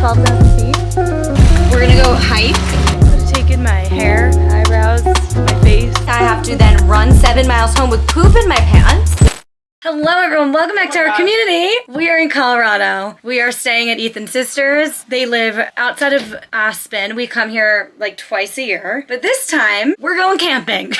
12,000 feet. We're gonna go hike. I've taken my hair, eyebrows, my face. I have to then run 7 miles home with poop in my pants. Hello everyone, welcome back to our community. We are in Colorado. We are staying at Ethan's sisters. They live outside of Aspen. We come here like twice a year, but this time we're going camping.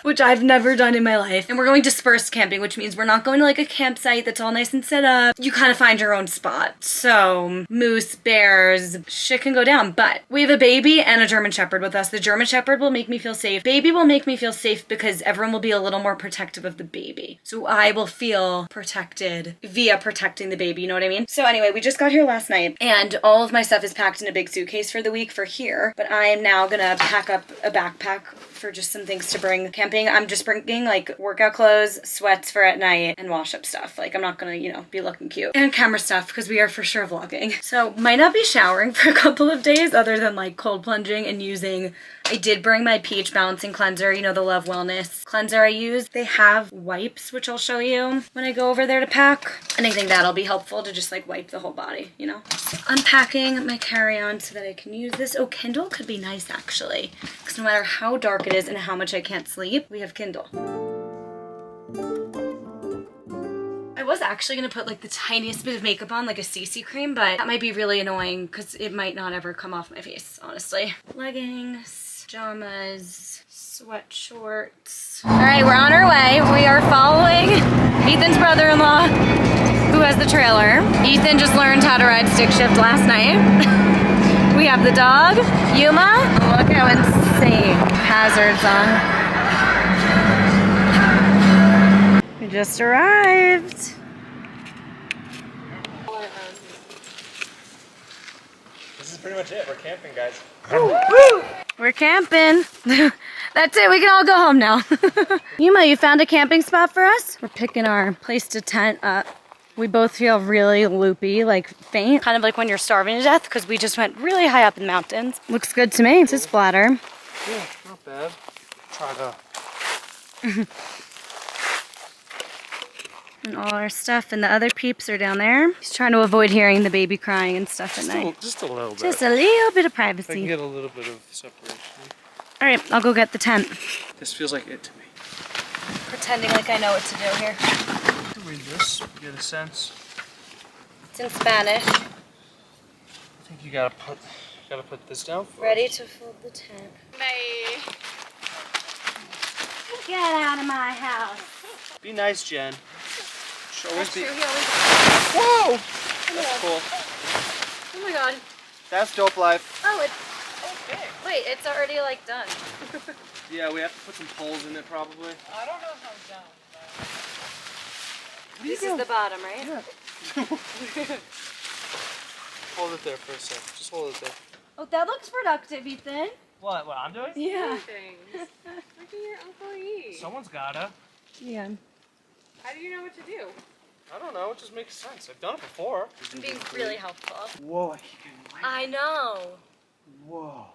Which I've never done in my life. And we're going dispersed camping, which means we're not going to like a campsite that's all nice and set up. You kind of find your own spot. So moose, bears, shit can go down. But we have a baby and a German Shepherd with us. The German Shepherd will make me feel safe. Baby will make me feel safe because everyone will be a little more protective of the baby. So I will feel protected via protecting the baby, you know what I mean? So anyway, we just got here last night and all of my stuff is packed in a big suitcase for the week for here. But I am now gonna pack up a backpack for just some things to bring camping. I'm just bringing like workout clothes, sweats for at night, and wash up stuff. Like I'm not gonna, you know, be looking cute. And camera stuff because we are for sure vlogging. So might not be showering for a couple of days other than like cold plunging and using, I did bring my Peach Balancing Cleanser, you know, the Love Wellness cleanser I use. They have wipes, which I'll show you when I go over there to pack. And I think that'll be helpful to just like wipe the whole body, you know? So unpacking my carry-on so that I can use this. Oh, Kindle could be nice actually. Because no matter how dark it is and how much I can't sleep, we have Kindle. I was actually gonna put like the tiniest bit of makeup on, like a CC cream, but that might be really annoying because it might not ever come off my face, honestly. Leggings, pajamas, sweat shorts. All right, we're on our way. We are following Ethan's brother-in-law, who has the trailer. Ethan just learned how to ride stick shift last night. We have the dog, Yuma. Look how insane. Hazards on. We just arrived. This is pretty much it. We're camping, guys. Woo! We're camping. That's it. We can all go home now. Yuma, you found a camping spot for us? We're picking our place to tent up. We both feel really loopy, like faint. Kind of like when you're starving to death because we just went really high up in the mountains. Looks good to me. This is flatter. Yeah, not bad. Try to. And all our stuff and the other peeps are down there. He's trying to avoid hearing the baby crying and stuff at night. Just a little bit. Just a little bit of I can privacy. get a little bit of separation. All right, I'll go get the tent. This feels like it to me. Pretending like I know what to do here. Read this, get a sense. It's in Spanish. I think you gotta put this down first. Ready to fold the tent. Bye. Get out of my house. Be nice, Jen. Should always That's be. true, he always... Whoa! Oh That's cool. my god. That's dope life. Oh, it's... Okay. Wait, it's already like done. Yeah, we have to put some poles in it probably. I don't know how done, but... This is the bottom, right? Yeah. Hold it there for a sec. Just hold it there. Oh, that looks productive, Ethan. What I'm doing? Yeah. Things. Look at your Uncle E. Someone's gotta. Yeah. How do you know what to do? I don't know, it just makes sense. I've done it before. Being really helpful. Whoa, I keep getting light. I know. Whoa.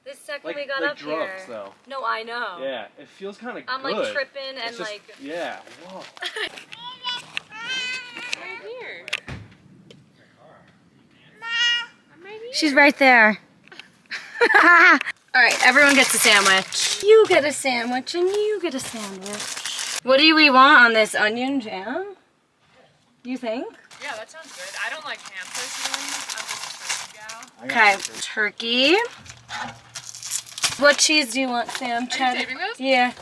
The second Like, we got like up drugs, here. though. No, I know. Yeah, it feels kind of good. I'm like tripping and It's just- like. Yeah, whoa. Right here. I'm right here. She's right there. All right, everyone gets a sandwich. You get a sandwich and you get a sandwich. What do we want on this onion jam? You think? Yeah, that sounds good. I don't like ham personally. I'm just a turkey gal. Okay, turkey. What cheese do you want, Sam? Cheddar? saving those? Yeah.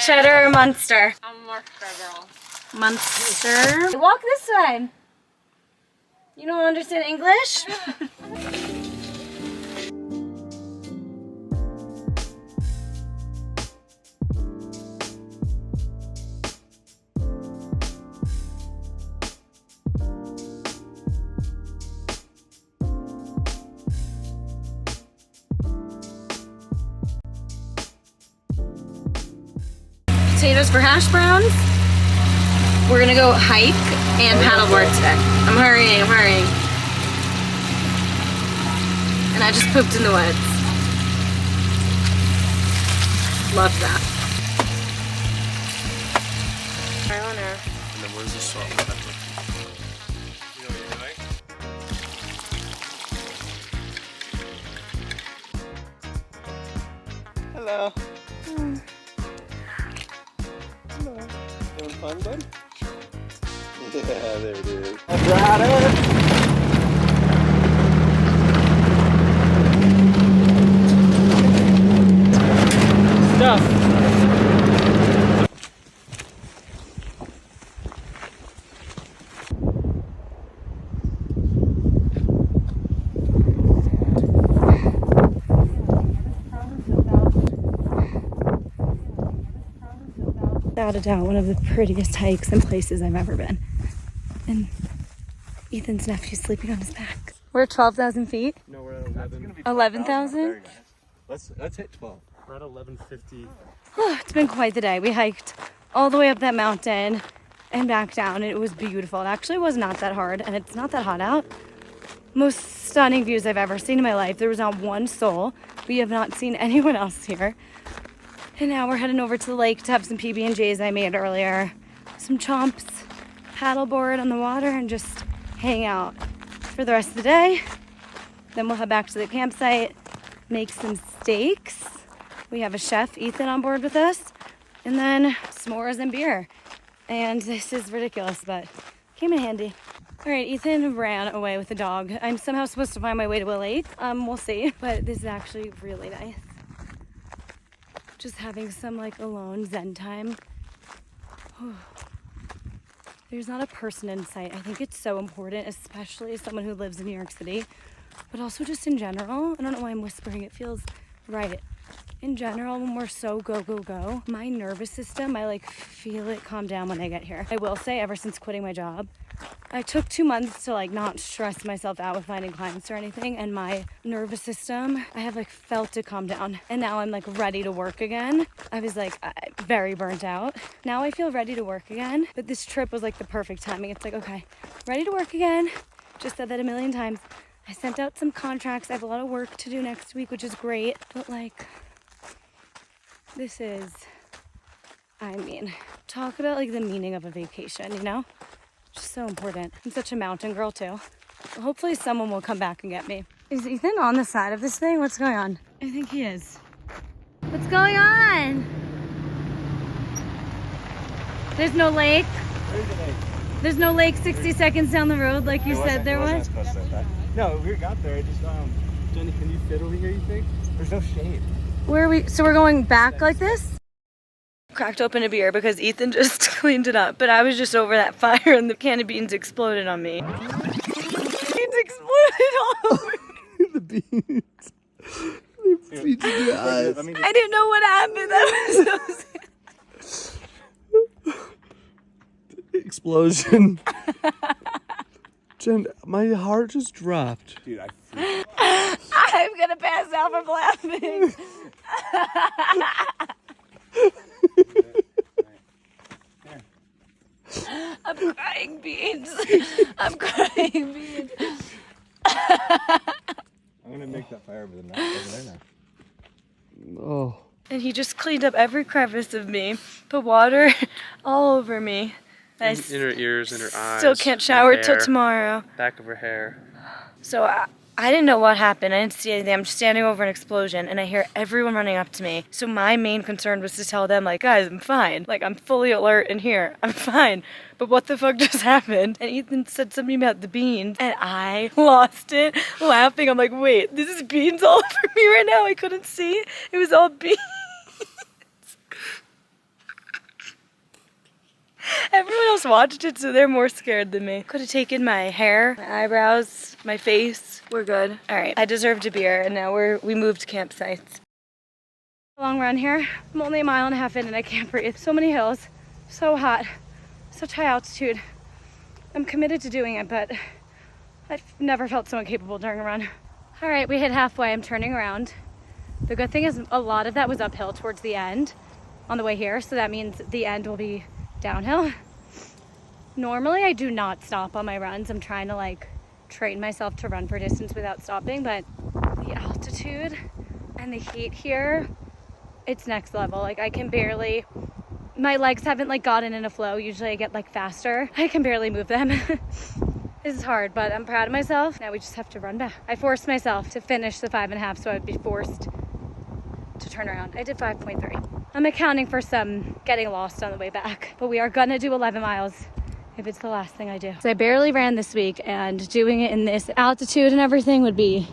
Cheddar or Munster? I'm a Munster girl. Munster. Walk this way. You don't understand English? Potatoes for hash browns. We're gonna go hike and paddleboard today. I'm hurrying. And I just pooped in the woods. Love that. Trial and error. And then where's the salt and pepper? You know what you're doing? Hello. Hello. Having fun, bud? Yeah, there it is. Stuff. Without a doubt, one of the prettiest hikes and places I've ever been. And Ethan's nephew's sleeping on his back. We're at 12,000 feet. No, we're at 11. 11,000? Let's hit 12. We're at 1150. It's been quite the day. We hiked all the way up that mountain and back down, and it was beautiful. It actually was not that hard, and it's not that hot out. Most stunning views I've ever seen in my life. There was not one soul. We have not seen anyone else here. And now we're heading over to the lake to have some PB&Js I made earlier. Some chomps, paddleboard on the water, and just hang out for the rest of the day. Then we'll head back to the campsite, make some steaks. We have a chef, Ethan, on board with us. And then s'mores and beer. And this is ridiculous, but came in handy. All right, Ethan ran away with the dog. I'm somehow supposed to find my way to a lake. We'll see. But this is actually really nice. Just having some like alone zen time. There's not a person in sight. I think it's so important, especially as someone who lives in New York City, but also just in general. I don't know why I'm whispering. It feels right. In general, when we're so go, go, go, my nervous system, I like feel it calm down when I get here. I will say, ever since quitting my job, I took 2 months to like not stress myself out with finding clients or anything, and my nervous system, I have like felt it calm down, and now I'm like ready to work again. I was like very burnt out. Now I feel ready to work again, but this trip was like the perfect timing. It's like, okay, ready to work again. Just said that a million times. I sent out some contracts. I have a lot of work to do next week, which is great, but like, this is, I mean, talk about like the meaning of a vacation, you know? Just so important. I'm such a mountain girl too. Hopefully someone will come back and get me. Is Ethan on the side of this thing? What's going on? I think he is. What's going on? There's no lake? Where's the lake? There's no lake 60 seconds down the road like you said there was? No, we got there. I just, Jenny, can you fit over here, you think? There's no shade. Where are we? So we're going back like this? Cracked open a beer because Ethan just cleaned it up, but I was just over that fire and the can of beans exploded on me. Beans exploded all over me. The beans. The beans in your eyes. I didn't know what happened. That was so sad. Explosion. Jen, my heart just dropped. Dude, I'm gonna pass out from laughing. I'm crying beans. I'm crying beans. I'm gonna make that fire over there now. Oh. And he just cleaned up every crevice of me, put water all over me. In her ears, in her eyes. Still can't shower till tomorrow. Back of her hair. So I didn't know what happened. I didn't see anything. I'm just standing over an explosion and I hear everyone running up to me. So my main concern was to tell them, like, guys, I'm fine. Like, I'm fully alert in here. I'm fine. But what the fuck just happened? And Ethan said something about the beans and I lost it laughing. I'm like, wait, this is beans all over me right now. I couldn't see. It was all beans. Everyone else watched it, so they're more scared than me. Could have taken my hair, my eyebrows, my face. We're good. All right, I deserved a beer, and now we moved campsites. Long run here. I'm only 1.5 miles in, and I can't breathe. So many hills, so hot, such high altitude. I'm committed to doing it, but I've never felt so incapable during a run. All right, we hit halfway. I'm turning around. The good thing is a lot of that was uphill towards the end on the way here, so that means the end will be downhill. Normally I do not stop on my runs. I'm trying to like train myself to run for distance without stopping, but the altitude and the heat here, it's next level. Like I can barely, my legs haven't like gotten in a flow. Usually I get like faster. I can barely move them. This is hard, but I'm proud of myself. Now we just have to run back. I forced myself to finish the 5.5, so I'd be forced to turn around. I did 5.3. I'm accounting for some getting lost on the way back, but we are gonna do 11 miles if it's the last thing I do. So I barely ran this week, and doing it in this altitude and everything would be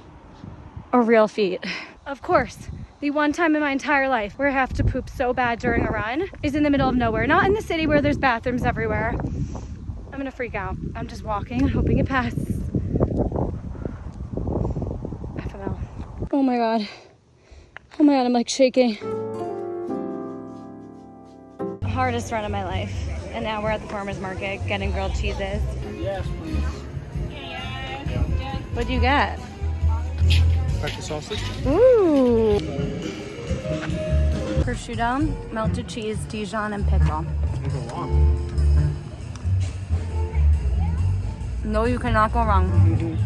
a real feat. Of course, the one time in my entire life where I have to poop so bad during a run is in the middle of nowhere, not in the city where there's bathrooms everywhere. I'm gonna freak out. I'm just walking, hoping it passes. FML. Oh my God. Oh my God, I'm like shaking. Hardest run of my life. And now we're at the farmer's market getting grilled cheeses. Yes, please. What do you get? Breakfast sausage. Ooh. Prosciutto, melted cheese, Dijon, and pickle. No, you cannot go wrong.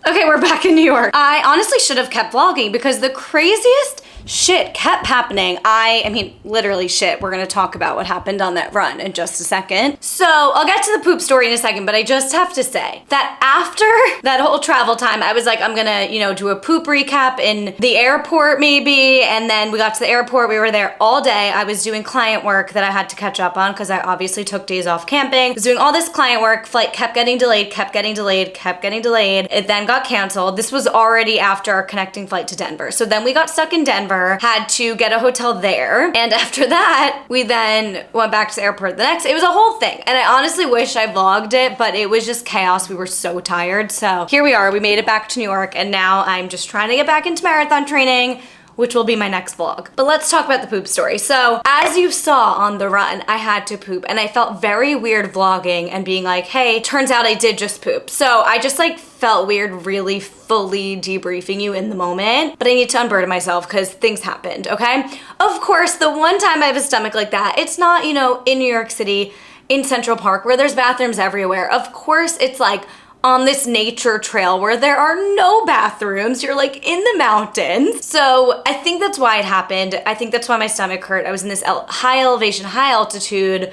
Okay, we're back in New York. I honestly should have kept vlogging because the craziest shit kept happening. I mean, literally shit. We're gonna talk about what happened on that run in just a second. So I'll get to the poop story in a second, but I just have to say that after that whole travel time, I was like, I'm gonna, you know, do a poop recap in the airport maybe. And then we got to the airport, we were there all day. I was doing client work that I had to catch up on because I obviously took days off camping. I was doing all this client work, flight kept getting delayed, kept getting delayed, kept getting delayed. It then got canceled. This was already after our connecting flight to Denver. So then we got stuck in Denver, had to get a hotel there. And after that, we then went back to the airport the next. It was a whole thing. And I honestly wish I vlogged it, but it was just chaos. We were so tired. So here we are, we made it back to New York, and now I'm just trying to get back into marathon training, which will be my next vlog. But let's talk about the poop story. So as you saw on the run, I had to poop, and I felt very weird vlogging and being like, hey, turns out I did just poop. So I just like felt weird really fully debriefing you in the moment, but I need to unburden myself because things happened, okay? Of course, the one time I have a stomach like that, it's not, you know, in New York City, in Central Park, where there's bathrooms everywhere. Of course, it's like on this nature trail where there are no bathrooms. You're like in the mountains. So I think that's why it happened. I think that's why my stomach hurt. I was in this high elevation, high altitude.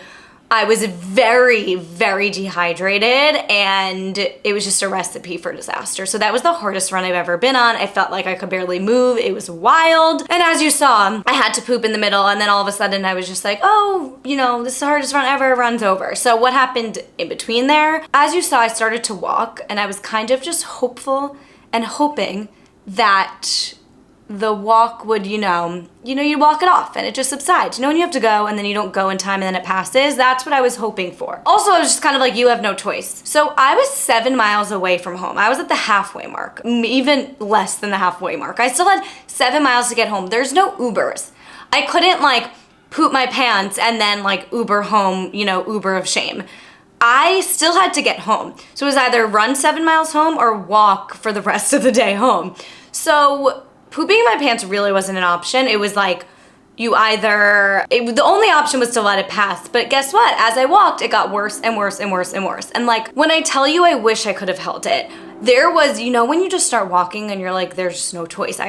I was very, very dehydrated, and it was just a recipe for disaster. So that was the hardest run I've ever been on. I felt like I could barely move. It was wild. And as you saw, I had to poop in the middle, and then all of a sudden I was just like, oh, you know, this is the hardest run ever, run's over. So what happened in between there? As you saw, I started to walk, and I was kind of just hopeful and hoping that the walk would, you walk it off and it just subsides. You know when you have to go and then you don't go in time and then it passes? That's what I was hoping for. Also, I was just kind of like, you have no choice. So I was 7 miles away from home. I was at the halfway mark, even less than the halfway mark. I still had 7 miles to get home. There's no Ubers. I couldn't like poop my pants and then like Uber home, Uber of shame. I still had to get home. So it was either run 7 miles home or walk for the rest of the day home. So pooping in my pants really wasn't an option. It was like the only option was to let it pass. But guess what? As I walked, it got worse and worse and worse and worse. And like, when I tell you I wish I could have held it, there was, when you just start walking and you're like, there's just no choice.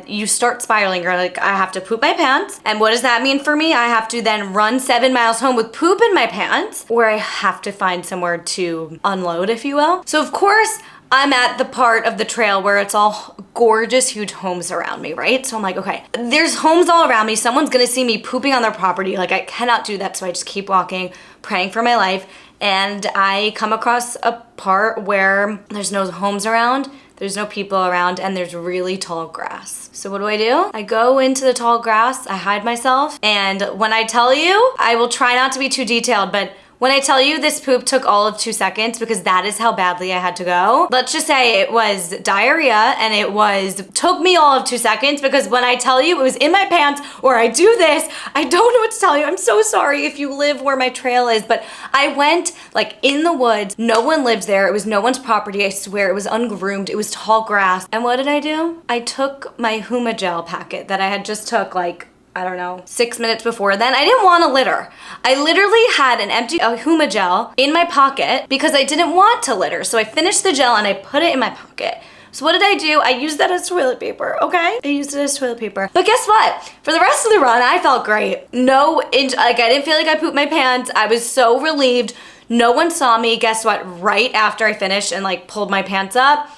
You start spiraling. You're like, I have to poop my pants. And what does that mean for me? I have to then run 7 miles home with poop in my pants, or I have to find somewhere to unload, if you will. So of course, I'm at the part of the trail where it's all gorgeous, huge homes around me, right? So I'm like, okay, there's homes all around me. Someone's gonna see me pooping on their property. Like, I cannot do that. So I just keep walking, praying for my life. And I come across a part where there's no homes around, there's no people around, and there's really tall grass. So what do? I go into the tall grass, I hide myself, and when I tell you, I will try not to be too detailed, but when I tell you this poop took all of 2 seconds because that is how badly I had to go. Let's just say it was diarrhea, and took me all of 2 seconds because when I tell you it was in my pants or I do this, I don't know what to tell you. I'm so sorry if you live where my trail is, but I went like in the woods. No one lived there. It was no one's property. I swear it was ungroomed. It was tall grass. And what did I do? I took my Huma gel packet that I had just took like, I don't know, 6 minutes before then. I didn't want to litter. I literally had an empty Huma gel in my pocket because I didn't want to litter. So I finished the gel and I put it in my pocket. So what did I do? I used that as toilet paper, okay? I used it as toilet paper. But guess what? For the rest of the run, I felt great. I didn't feel like I pooped my pants. I was so relieved. No one saw me. Guess what? Right after I finished and like pulled my pants up,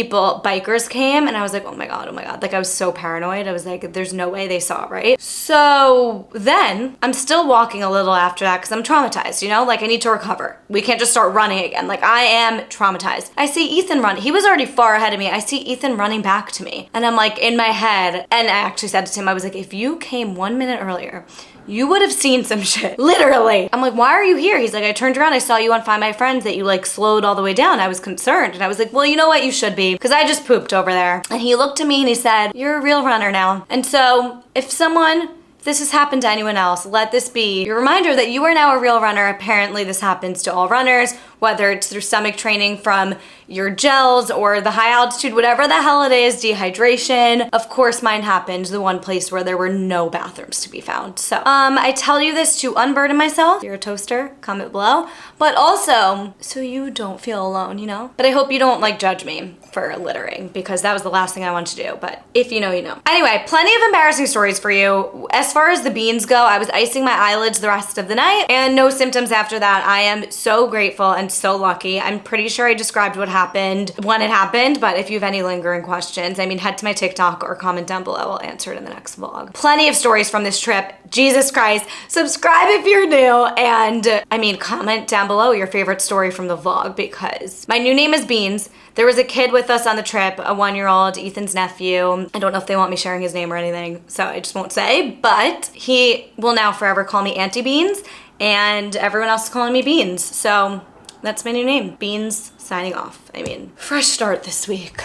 bikers came, and I was like, oh my God. Like I was so paranoid. I was like, there's no way they saw, right? So then I'm still walking a little after that because I'm traumatized, you know? Like I need to recover. We can't just start running again. Like I am traumatized. I see Ethan run. He was already far ahead of me. I see Ethan running back to me. And I'm like in my head, and I actually said to him, I was like, if you came 1 minute earlier, you would have seen some shit. Literally. I'm like, why are you here? He's like, I turned around, I saw you on Find My Friends that you like slowed all the way down. I was concerned. And I was like, well, you know what? You should be, because I just pooped over there. And he looked at me and he said, you're a real runner now. And so if this has happened to anyone else, let this be your reminder that you are now a real runner. Apparently this happens to all runners, whether it's through stomach training from your gels or the high altitude, whatever the hell it is, dehydration. Of course mine happened, the one place where there were no bathrooms to be found. So I tell you this to unburden myself. If you're a toaster, comment below. But also, so you don't feel alone, you know? But I hope you don't like judge me for littering, because that was the last thing I wanted to do. But if you know, you know. Anyway, plenty of embarrassing stories for you. As far as the beans go, I was icing my eyelids the rest of the night and no symptoms after that. I am so grateful and so lucky. I'm pretty sure I described what happened when it happened, but if you have any lingering questions, I mean, head to my TikTok or comment down below. I'll answer it in the next vlog. Plenty of stories from this trip. Jesus Christ. Subscribe if you're new, and I mean, comment down below your favorite story from the vlog, because my new name is Beans. There was a kid with us on the trip, a 1-year-old, Ethan's nephew. I don't know if they want me sharing his name or anything, so I just won't say, but he will now forever call me Auntie Beans, and everyone else is calling me Beans. So that's my new name, Beans, signing off. I mean, fresh start this week.